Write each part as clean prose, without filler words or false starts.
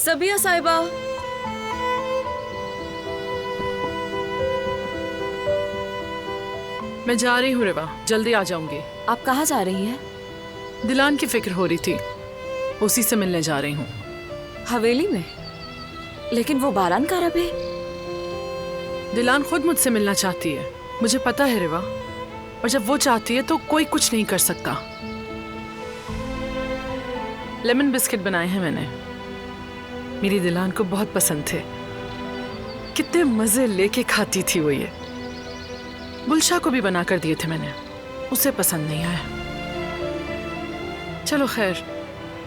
सबिया साहिबा, मैं जा रही हूँ रिवा, जल्दी आ जाऊंगी। आप कहाँ जा रही हैं? दिलान की फिक्र हो रही थी, उसी से मिलने जा रही हूँ। हवेली में? लेकिन वो बारान का रब है। दिलान खुद मुझसे मिलना चाहती है, मुझे पता है रिवा, और जब वो चाहती है तो कोई कुछ नहीं कर सकता। लेमन बिस्किट बनाए हैं मैंने, मेरी दिलान को बहुत पसंद थे। कितने मजे लेके खाती थी वो ये। गुलशा को भी बना कर दिए थे मैंने, उसे पसंद नहीं आया। चलो खैर,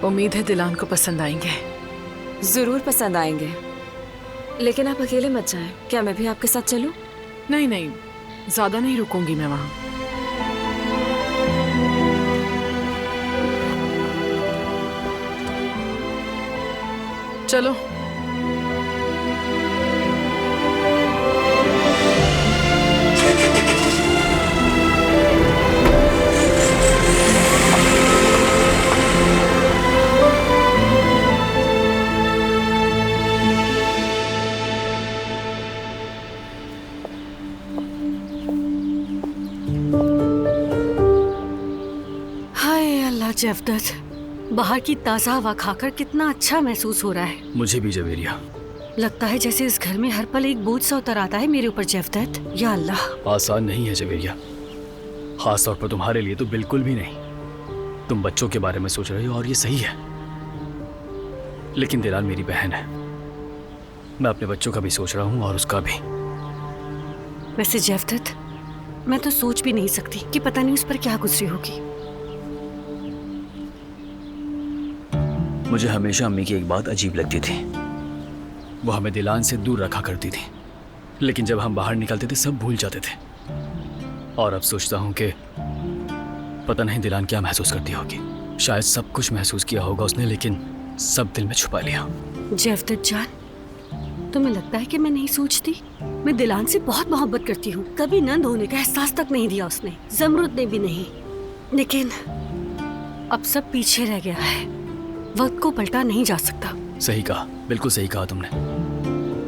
उम्मीद है दिलान को पसंद आएंगे। जरूर पसंद आएंगे, लेकिन आप अकेले मत जाएं। क्या मैं भी आपके साथ चलूं? नहीं नहीं, ज्यादा नहीं रुकूंगी मैं वहां। चलो। हाय अल्लाह जवदत, बाहर की ताज़ा हवा खाकर कितना अच्छा महसूस हो रहा है। मुझे भी जवेरिया। लगता है जैसे इस घर में हर पल एक बोझ सा उतर आता है मेरे ऊपर जवदत। या अल्लाह। आसान नहीं है जवेरिया, खास तौर पर तुम्हारे लिए तो बिल्कुल भी नहीं। तुम बच्चों के बारे में सोच रहे हो और ये सही है, लेकिन दिलान मेरी बहन है। मैं अपने बच्चों का भी सोच रहा हूँ और उसका भी। वैसे जवदत, मैं तो सोच भी नहीं सकती कि पता नहीं उस पर क्या गुजरी होगी। मुझे हमेशा अम्मी की एक बात अजीब लगती थी, वो हमें दिलान से दूर रखा करती थी, लेकिन जब हम बाहर निकलते थे सब भूल जाते थे। और अब सोचता हूँ कि पता नहीं दिलान क्या महसूस करती होगी। शायद सब कुछ महसूस किया होगा उसने, लेकिन सब दिल में छुपा लिया। जवदत जान, तुम्हें लगता है कि मैं नहीं सोचती? मैं दिलान से बहुत मोहब्बत करती हूँ। कभी नंद होने का एहसास तक नहीं दिया उसने, जमरुद ने भी नहीं। लेकिन अब सब पीछे रह गया है, वक्त को पलटा नहीं जा सकता। सही कहा, बिल्कुल सही कहा तुमने।